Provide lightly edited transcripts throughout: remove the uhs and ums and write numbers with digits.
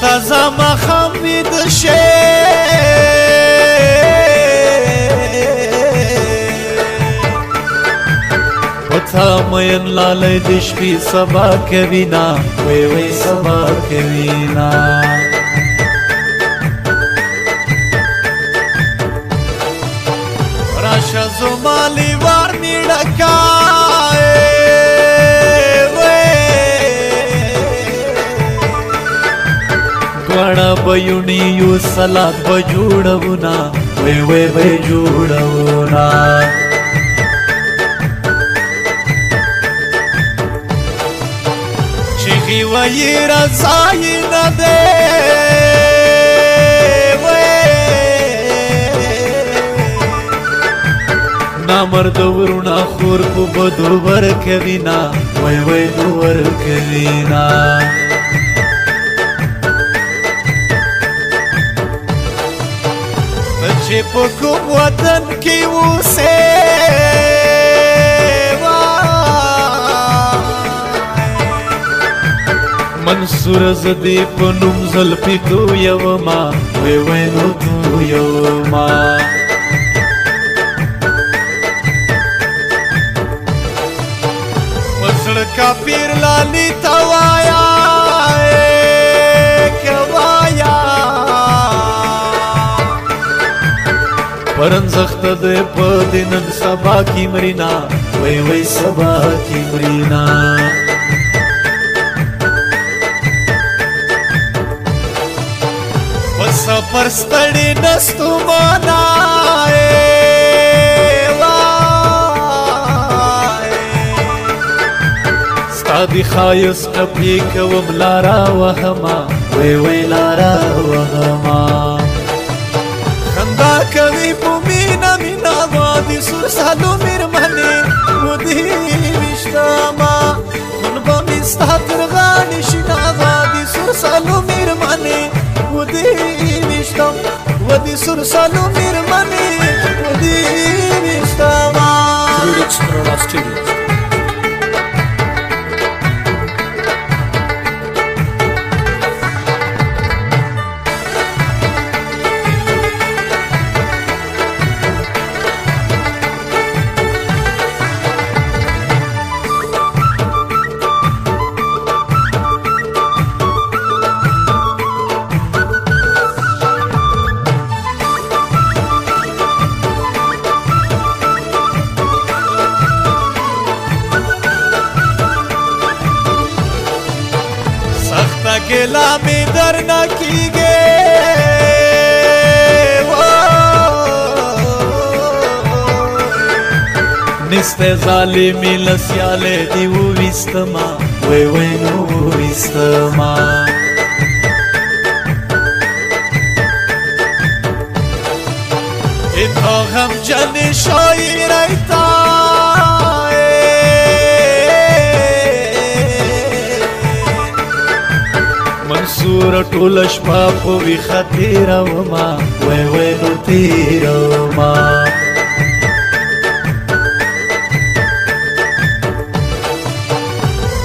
تا زما خمید شي پتا مین لالی د شپې سبا کوینا وی وی سبا کوینا راشه زما لیوار میډکا دواړه بهیونې یو سلاد به جوړونا وی وی به جوړونا چیغې ویې رضای نه دی نامرده ورونه خور په بدو ورکوینا وی وی نو ورکوینا چې په کوم وطن کې اوسې منصور زدی په نوم زلفې تویوما وی وی نو تویوما وزړه کافر لالي ته وایا پرنزخت دی پا دینن سبا کی مرینا وی وی سبا کی مرینا وسا پرستڑی نستو مانا ستا دی خایس کپی کوم لارا وهما وی وی لارا وهما خندا کوي په مینا مینا وادي سور سالو میرمنې ودې وشتما خون به مې ستا تر غاړې شي دا وادي سور سالو میرمنې ودې وشتم ودې سور سالو میرمنې ودې وشتما گلا میں در نہ کی گے نستے ظالمی لسیالے دیو وستما وی وی نو وستما اتو غم جن شاعر ایتا منصور ټول شپه په ویښه تېرومه وی وی نو تېرومه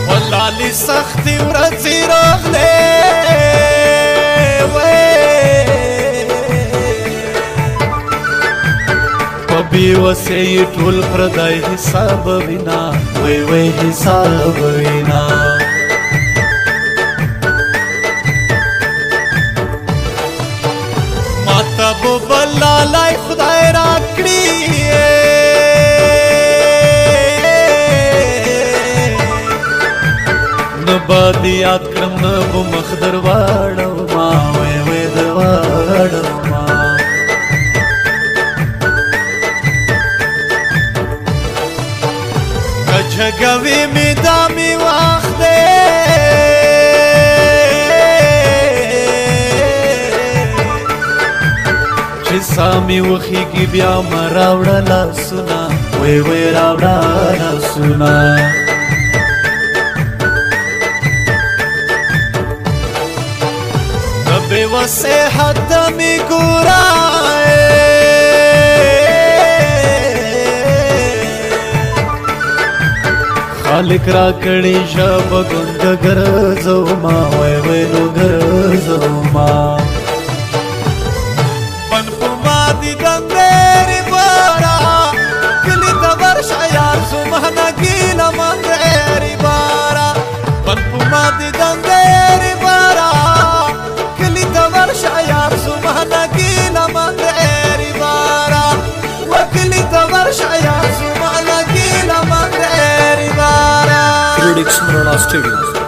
واللالې سختې ورځې راغلې په بېوسۍ یې ټول پردی حساب وینا وی وی حساب وینا تبو بلالای خدای راکړي نباد یاد کړم نبو مخ درواړو ما وی وی درواړو ما کجګوي می دامي وخت سامي وخيږي بیا ما راوړه لاسونه وی وی راوړه لاسونه د بېوسۍ حد مې ګوره مالک را کړي ژب ګوند ګرځو ما وای وای نو ګرځو ما پن پما دي ګندري بارا کلی ته ورشه یار زمانه ګیله منګري بارا پن پما دي ګندري بارا کلی ته ورشه یار زمانه ګیله منګري بارا وکلی ته ورشه یار زمانه ګیله منګري بارا Predicts Murala Stadium.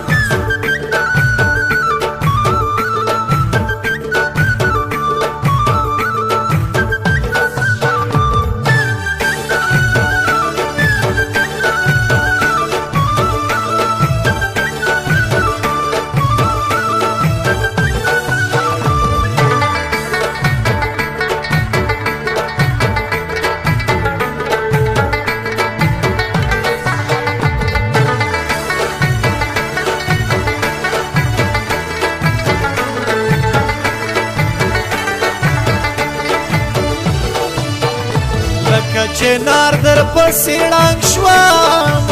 لکه چنار در پسې ړنګ شوم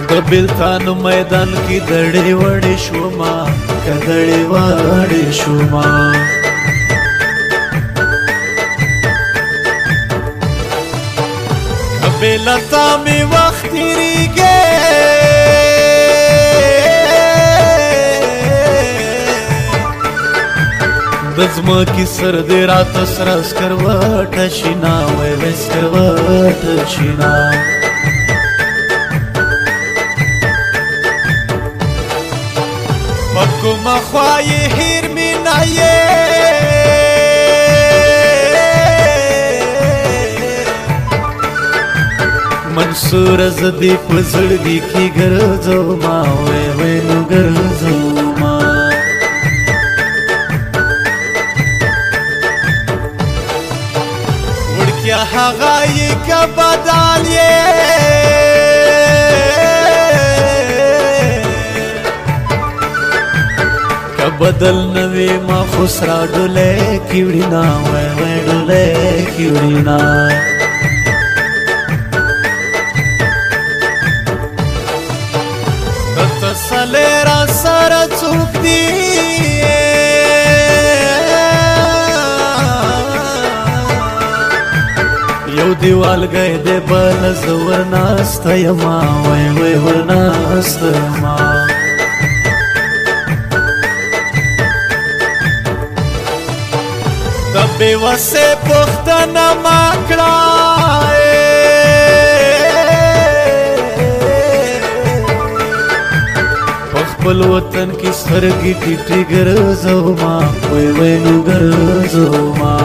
د بېلتان میدان کې دړې وړې شوما که دړې وړې شوما که بېلتا مې وخت تېرېږي دزمکی سر دی رات سر سکروٹ شینا وی وی سکروٹ شینا پکو مخوائی هیر می نایے منصور زدی پزړ دی کی ګرځو ما وی وی نو ګرځو ما کیا هغه یې که بدل یې که بدل نه وي ما خو سره ډولۍ کې وړینا وای وای ډولۍ کې وړینا د تسلۍ را سره څوک دي یو دیوال گئے دے بل زور ناست یما وای وای ور ناست یما د بیوسه پختنه ماکړه خپل وطن کې سترګې ټیټې ګرځو ما وای وای نو ګرځو ما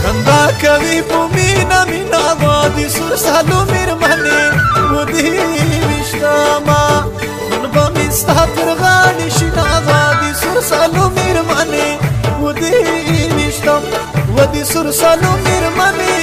خندا کوي په مینا مینا وادي سور سالو میرمنې ودې وشتما خون به مې ستا تر غاړې شینه وادي سور سالو میرمنې ودې وشتم ودې سور سالو میرمنې